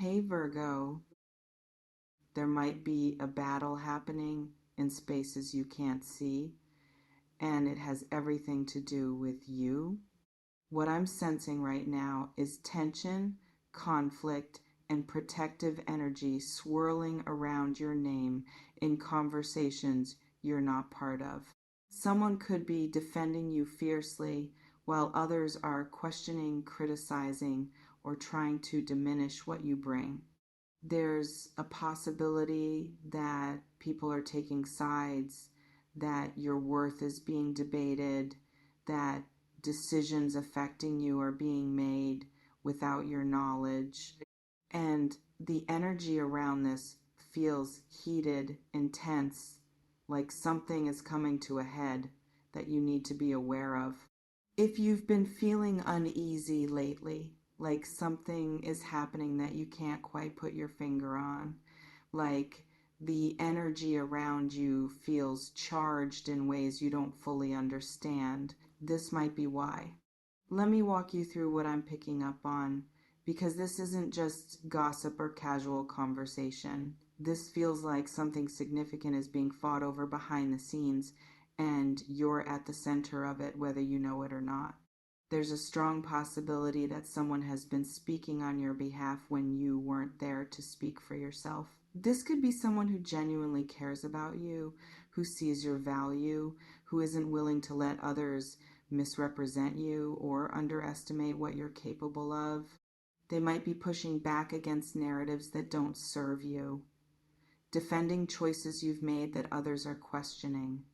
Hey Virgo, there might be a battle happening in spaces you can't see, and it has everything to do with you. What I'm sensing right now is tension, conflict, and protective energy swirling around your name in conversations you're not part of. Someone could be defending you fiercely while others are questioning, criticizing, or trying to diminish what you bring. There's a possibility that people are taking sides, that your worth is being debated, that decisions affecting you are being made without your knowledge. And the energy around this feels heated, intense, like something is coming to a head that you need to be aware of. If you've been feeling uneasy lately, like something is happening that you can't quite put your finger on, like the energy around you feels charged in ways you don't fully understand, this might be why. Let me walk you through what I'm picking up on, because this isn't just gossip or casual conversation. This feels like something significant is being fought over behind the scenes, and you're at the center of it, whether you know it or not. There's a strong possibility that someone has been speaking on your behalf when you weren't there to speak for yourself. This could be someone who genuinely cares about you, who sees your value, who isn't willing to let others misrepresent you or underestimate what you're capable of. They might be pushing back against narratives that don't serve you, defending choices you've made that others are questioning,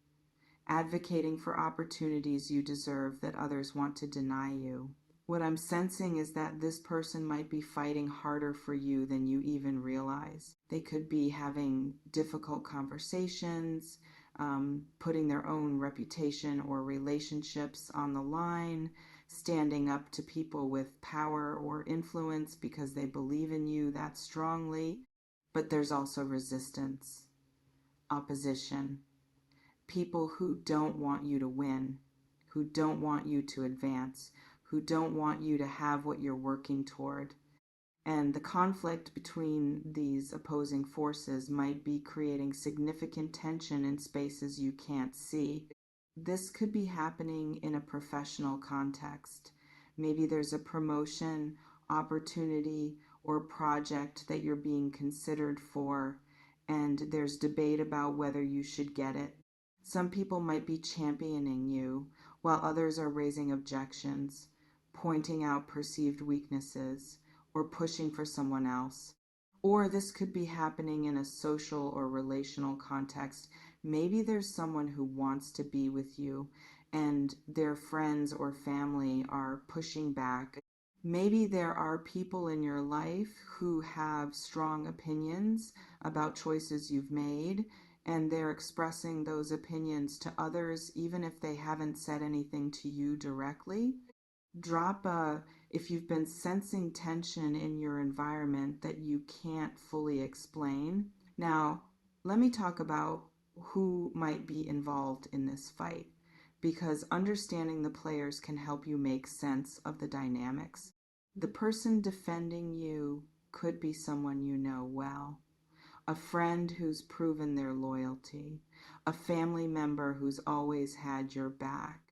advocating for opportunities you deserve that others want to deny you. What I'm sensing is that this person might be fighting harder for you than you even realize. They could be having difficult conversations, putting their own reputation or relationships on the line, standing up to people with power or influence because they believe in you that strongly. But there's also resistance, opposition, people who don't want you to win, who don't want you to advance, who don't want you to have what you're working toward. And the conflict between these opposing forces might be creating significant tension in spaces you can't see. This could be happening in a professional context. Maybe there's a promotion, opportunity, or project that you're being considered for, and there's debate about whether you should get it. Some people might be championing you, while others are raising objections, pointing out perceived weaknesses, or pushing for someone else. Or this could be happening in a social or relational context. Maybe there's someone who wants to be with you and their friends or family are pushing back. Maybe there are people in your life who have strong opinions about choices you've made, and they're expressing those opinions to others even if they haven't said anything to you directly. If you've been sensing tension in your environment that you can't fully explain. Now, let me talk about who might be involved in this fight, because understanding the players can help you make sense of the dynamics. The person defending you could be someone you know well, a friend who's proven their loyalty, a family member who's always had your back,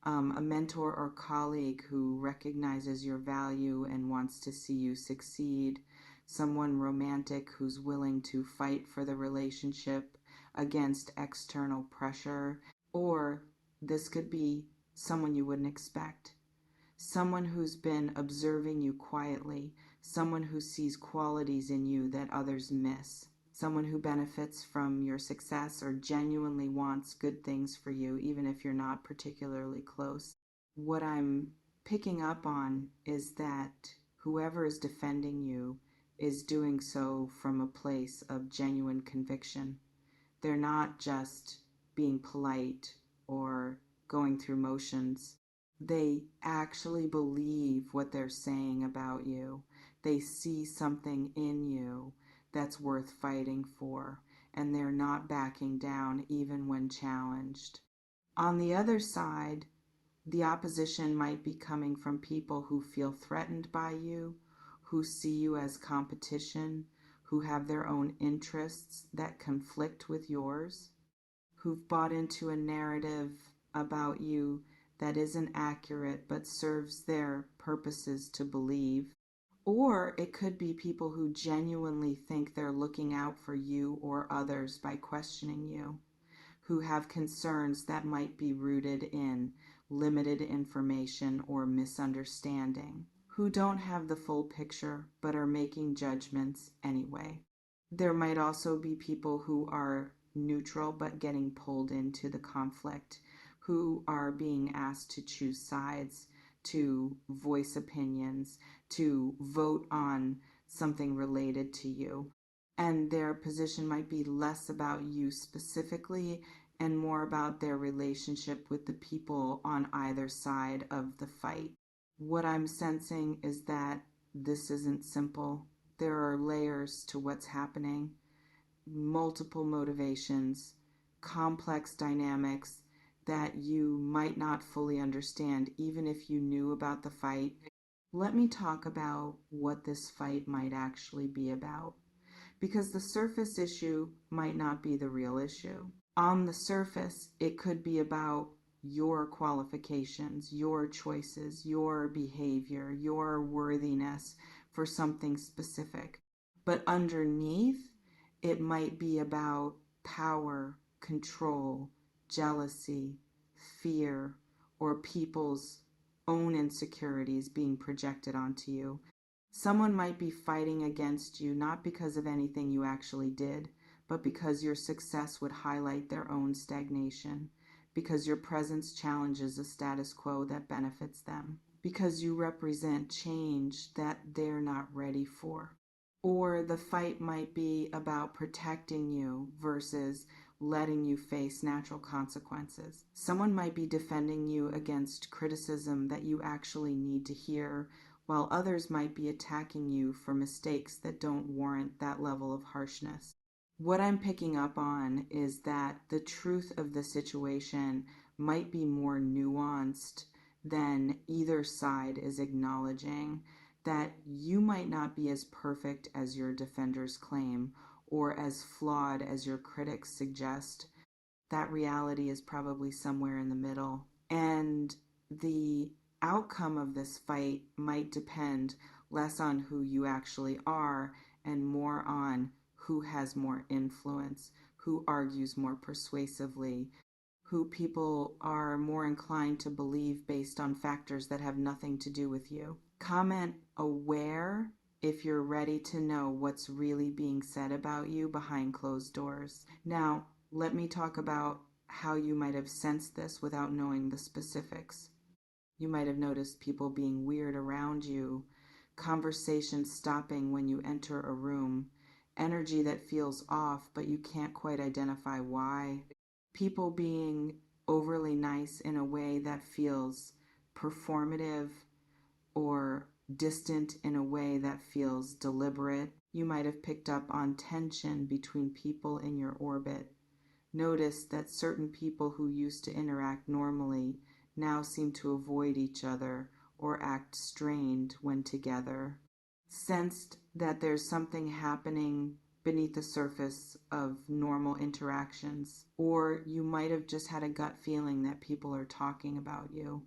a mentor or colleague who recognizes your value and wants to see you succeed, someone romantic who's willing to fight for the relationship against external pressure, or this could be someone you wouldn't expect, someone who's been observing you quietly, someone who sees qualities in you that others miss, someone who benefits from your success or genuinely wants good things for you, even if you're not particularly close. What I'm picking up on is that whoever is defending you is doing so from a place of genuine conviction. They're not just being polite or going through motions. They actually believe what they're saying about you. They see something in you that's worth fighting for, and they're not backing down even when challenged. On the other side, the opposition might be coming from people who feel threatened by you, who see you as competition, who have their own interests that conflict with yours, who've bought into a narrative about you that isn't accurate but serves their purposes to believe. Or it could be people who genuinely think they're looking out for you or others by questioning you, who have concerns that might be rooted in limited information or misunderstanding, who don't have the full picture but are making judgments anyway. There might also be people who are neutral but getting pulled into the conflict, who are being asked to choose sides, to voice opinions, to vote on something related to you. And their position might be less about you specifically and more about their relationship with the people on either side of the fight. What I'm sensing is that this isn't simple. There are layers to what's happening, multiple motivations, complex dynamics that you might not fully understand even if you knew about the fight. Let me talk about what this fight might actually be about, because the surface issue might not be the real issue. On the surface, it could be about your qualifications, your choices, your behavior, your worthiness for something specific. But underneath, it might be about power, control, jealousy, fear, or people's own insecurities being projected onto you. Someone might be fighting against you not because of anything you actually did, but because your success would highlight their own stagnation, because your presence challenges a status quo that benefits them, because you represent change that they're not ready for. Or the fight might be about protecting you versus letting you face natural consequences. Someone might be defending you against criticism that you actually need to hear, while others might be attacking you for mistakes that don't warrant that level of harshness. What I'm picking up on is that the truth of the situation might be more nuanced than either side is acknowledging, that you might not be as perfect as your defenders claim or as flawed as your critics suggest. That reality is probably somewhere in the middle. And the outcome of this fight might depend less on who you actually are and more on who has more influence, who argues more persuasively, who people are more inclined to believe based on factors that have nothing to do with you. Comment aware if you're ready to know what's really being said about you behind closed doors. Now, let me talk about how you might have sensed this without knowing the specifics. You might have noticed people being weird around you, conversations stopping when you enter a room, energy that feels off but you can't quite identify why, people being overly nice in a way that feels performative or distant in a way that feels deliberate. You might have picked up on tension between people in your orbit. Notice that certain people who used to interact normally now seem to avoid each other or act strained when together. Sensed that there's something happening beneath the surface of normal interactions, or you might have just had a gut feeling that people are talking about you,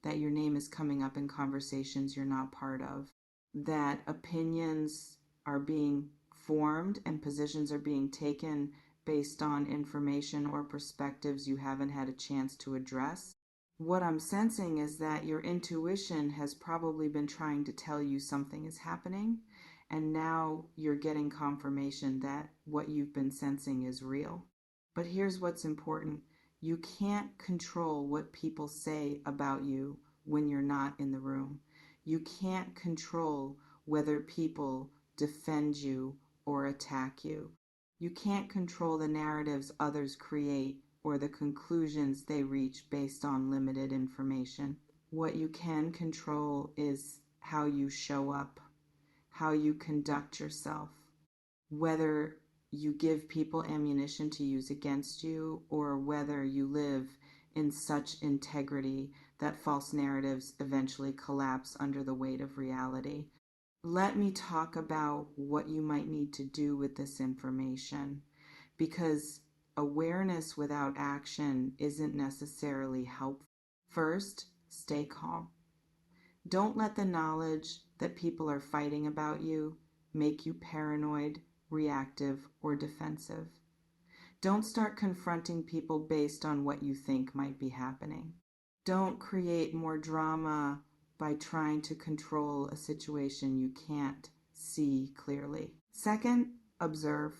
that your name is coming up in conversations you're not part of, that opinions are being formed and positions are being taken based on information or perspectives you haven't had a chance to address. What I'm sensing is that your intuition has probably been trying to tell you something is happening, and now you're getting confirmation that what you've been sensing is real. But here's what's important. You can't control what people say about you when you're not in the room. You can't control whether people defend you or attack you. You can't control the narratives others create or the conclusions they reach based on limited information. What you can control is how you show up, how you conduct yourself, whether you give people ammunition to use against you or whether you live in such integrity that false narratives eventually collapse under the weight of reality. Let me talk about what you might need to do with this information, because awareness without action isn't necessarily helpful. First, stay calm. Don't let the knowledge that people are fighting about you make you paranoid, reactive, or defensive. Don't start confronting people based on what you think might be happening. Don't create more drama by trying to control a situation you can't see clearly. Second, observe.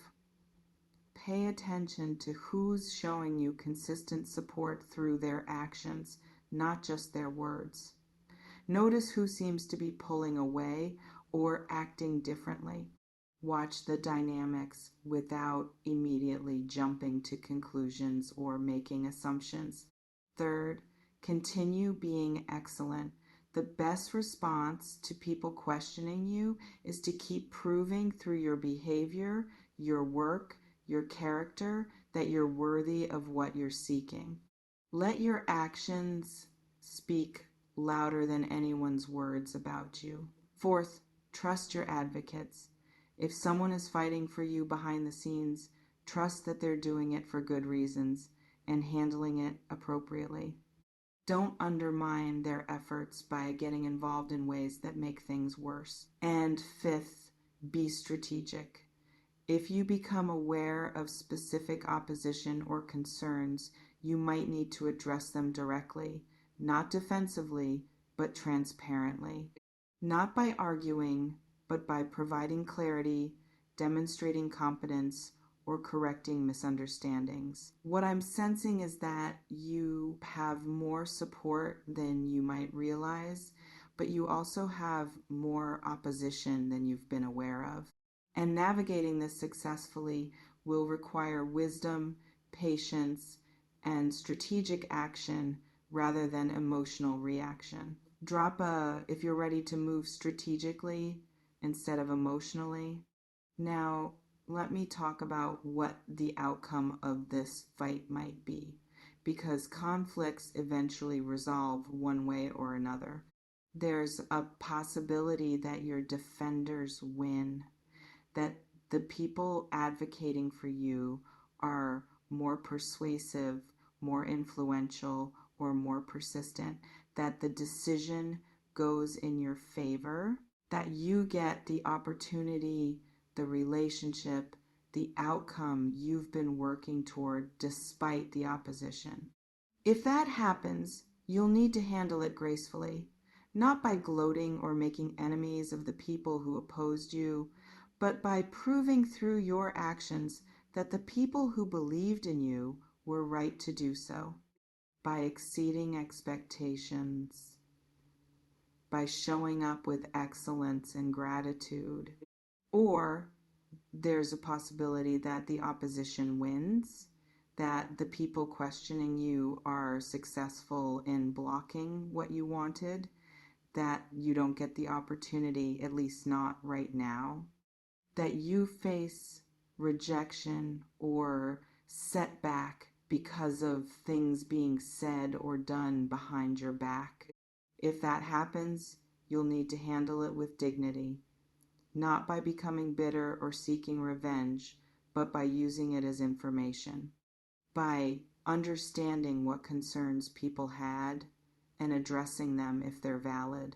Pay attention to who's showing you consistent support through their actions, not just their words. Notice who seems to be pulling away or acting differently. Watch the dynamics without immediately jumping to conclusions or making assumptions. Third, continue being excellent. The best response to people questioning you is to keep proving through your behavior, your work, your character, that you're worthy of what you're seeking. Let your actions speak louder than anyone's words about you. Fourth, trust your advocates. If someone is fighting for you behind the scenes, trust that they're doing it for good reasons and handling it appropriately. Don't undermine their efforts by getting involved in ways that make things worse. And fifth, be strategic. If you become aware of specific opposition or concerns, you might need to address them directly, not defensively, but transparently. Not by arguing, but by providing clarity, demonstrating competence, or correcting misunderstandings. What I'm sensing is that you have more support than you might realize, but you also have more opposition than you've been aware of. And navigating this successfully will require wisdom, patience, and strategic action rather than emotional reaction. If you're ready to move strategically instead of emotionally. Now, let me talk about what the outcome of this fight might be, because conflicts eventually resolve one way or another. There's a possibility that your defenders win, that the people advocating for you are more persuasive, more influential, or more persistent, that the decision goes in your favor, that you get the opportunity, the relationship, the outcome you've been working toward despite the opposition. If that happens, you'll need to handle it gracefully, not by gloating or making enemies of the people who opposed you, but by proving through your actions that the people who believed in you were right to do so, by exceeding expectations, by showing up with excellence and gratitude. Or there's a possibility that the opposition wins, that the people questioning you are successful in blocking what you wanted, that you don't get the opportunity, at least not right now, that you face rejection or setback because of things being said or done behind your back. If that happens, you'll need to handle it with dignity, not by becoming bitter or seeking revenge, but by using it as information, by understanding what concerns people had and addressing them if they're valid,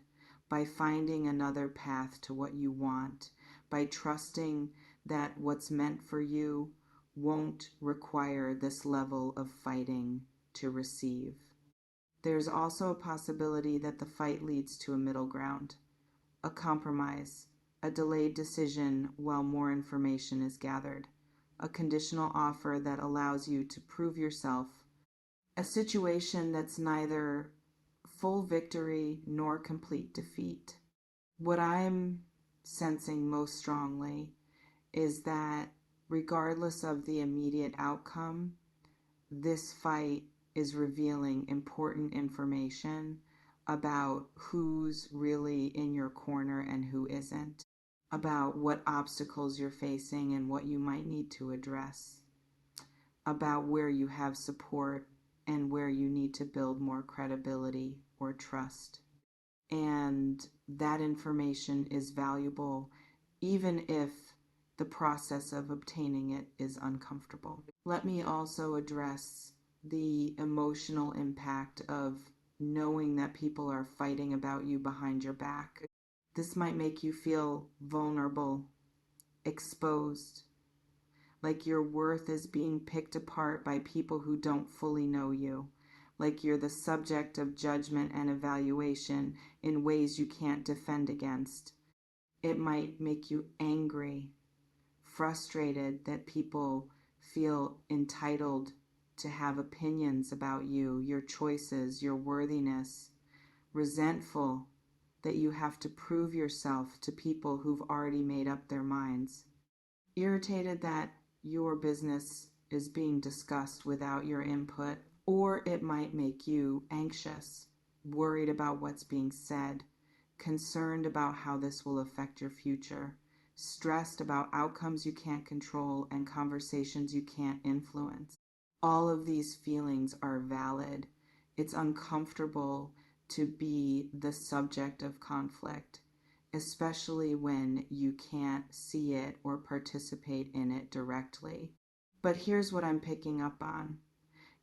by finding another path to what you want, by trusting that what's meant for you won't require this level of fighting to receive. There's also a possibility that the fight leads to a middle ground, a compromise, a delayed decision while more information is gathered, a conditional offer that allows you to prove yourself, a situation that's neither full victory nor complete defeat. What I'm sensing most strongly is that regardless of the immediate outcome, this fight is revealing important information about who's really in your corner and who isn't, about what obstacles you're facing and what you might need to address, about where you have support and where you need to build more credibility or trust. And that information is valuable, even if the process of obtaining it is uncomfortable. Let me also address the emotional impact of knowing that people are fighting about you behind your back. This might make you feel vulnerable, exposed, like your worth is being picked apart by people who don't fully know you, like you're the subject of judgment and evaluation in ways you can't defend against. It might make you angry, frustrated that people feel entitled to have opinions about you, your choices, your worthiness, resentful that you have to prove yourself to people who've already made up their minds, irritated that your business is being discussed without your input, or it might make you anxious, worried about what's being said, concerned about how this will affect your future, stressed about outcomes you can't control and conversations you can't influence. All of these feelings are valid. It's uncomfortable to be the subject of conflict, especially when you can't see it or participate in it directly. But here's what I'm picking up on.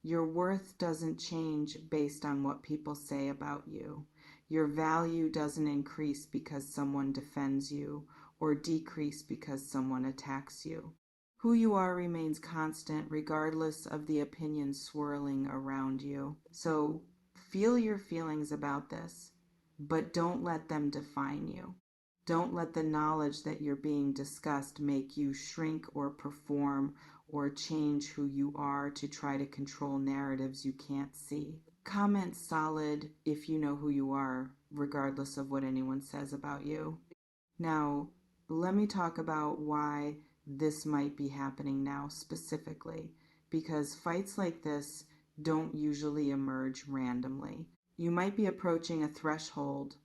Your worth doesn't change based on what people say about you. Your value doesn't increase because someone defends you or decrease because someone attacks you. Who you are remains constant regardless of the opinions swirling around you. So feel your feelings about this, but don't let them define you. Don't let the knowledge that you're being discussed make you shrink or perform or change who you are to try to control narratives you can't see. Comment solid if you know who you are, regardless of what anyone says about you. Now, let me talk about why this might be happening now specifically, because fights like this don't usually emerge randomly. You might be approaching a threshold,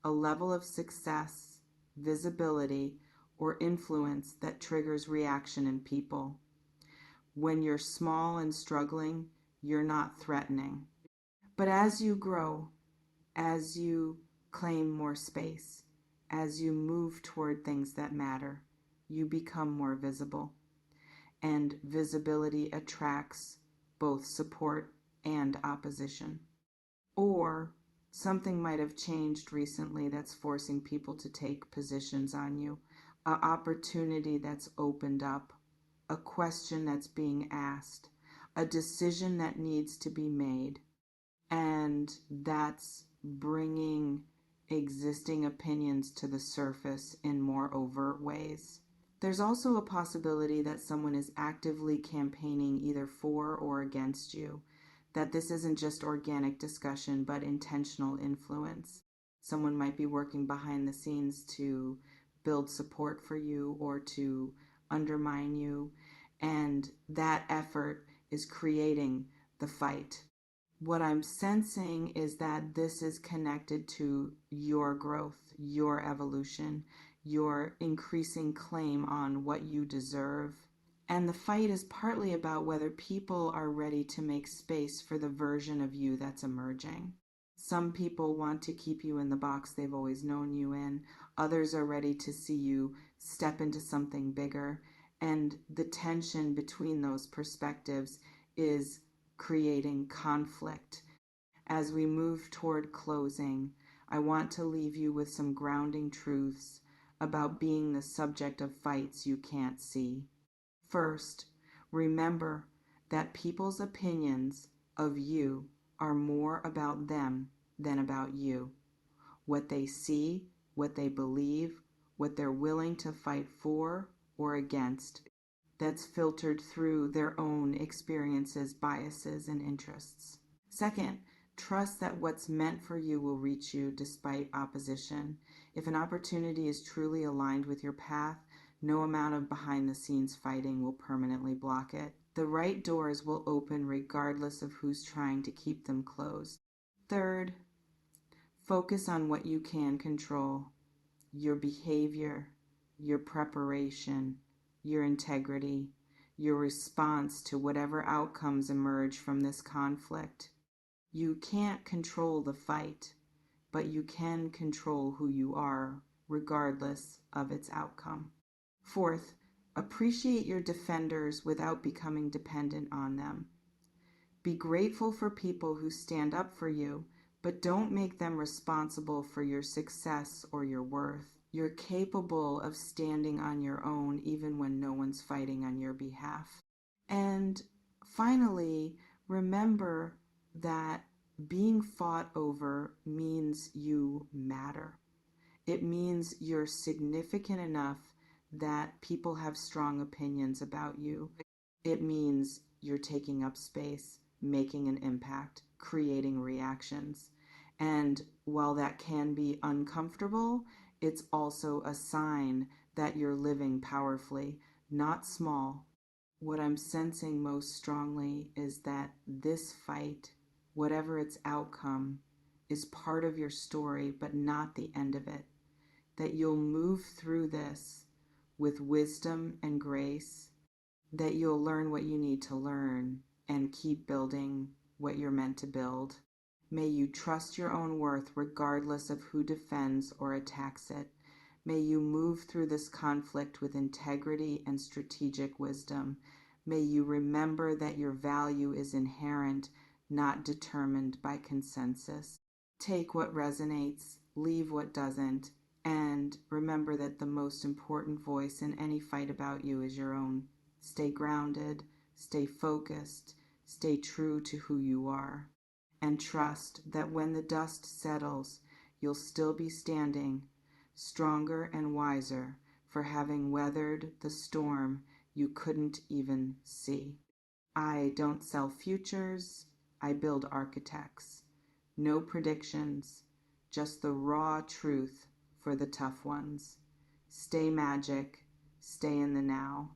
a level of success, visibility, or influence that triggers reaction in people. When you're small and struggling, you're not threatening. But as you grow, as you claim more space, as you move toward things that matter, you become more visible. And visibility attracts both support and opposition. Or something might have changed recently that's forcing people to take positions on you, an opportunity that's opened up, a question that's being asked, a decision that needs to be made. And that's bringing existing opinions to the surface in more overt ways. There's also a possibility that someone is actively campaigning either for or against you, that this isn't just organic discussion but intentional influence. Someone might be working behind the scenes to build support for you or to undermine you, and that effort is creating the fight. What I'm sensing is that this is connected to your growth, your evolution, your increasing claim on what you deserve. And the fight is partly about whether people are ready to make space for the version of you that's emerging. Some people want to keep you in the box they've always known you in. Others are ready to see you step into something bigger. And the tension between those perspectives is creating conflict. As we move toward closing, I want to leave you with some grounding truths about being the subject of fights you can't see. First, remember that people's opinions of you are more about them than about you. What they see, what they believe, what they're willing to fight for or against, that's filtered through their own experiences, biases, and interests. Second, trust that what's meant for you will reach you despite opposition. If an opportunity is truly aligned with your path, no amount of behind-the-scenes fighting will permanently block it. The right doors will open regardless of who's trying to keep them closed. Third, focus on what you can control: your behavior, your preparation, your integrity, your response to whatever outcomes emerge from this conflict. You can't control the fight. but you can control who you are regardless of its outcome. Fourth, appreciate your defenders without becoming dependent on them. Be grateful for people who stand up for you, but don't make them responsible for your success or your worth. You're capable of standing on your own even when no one's fighting on your behalf. And finally, remember that being fought over means you matter. It means you're significant enough that people have strong opinions about you. It means you're taking up space, making an impact, creating reactions. And while that can be uncomfortable, it's also a sign that you're living powerfully, not small. What I'm sensing most strongly is that this fight, whatever its outcome, is part of your story, but not the end of it. That you'll move through this with wisdom and grace, that you'll learn what you need to learn and keep building what you're meant to build. May you trust your own worth regardless of who defends or attacks it. May you move through this conflict with integrity and strategic wisdom. May you remember that your value is inherent, not determined by consensus. Take what resonates, leave what doesn't, and remember that the most important voice in any fight about you is your own. Stay grounded, stay focused, stay true to who you are, and trust that when the dust settles, you'll still be standing, stronger and wiser for having weathered the storm you couldn't even see. I don't sell futures, I build architects. No predictions, just the raw truth for the tough ones. Stay magic, stay in the now.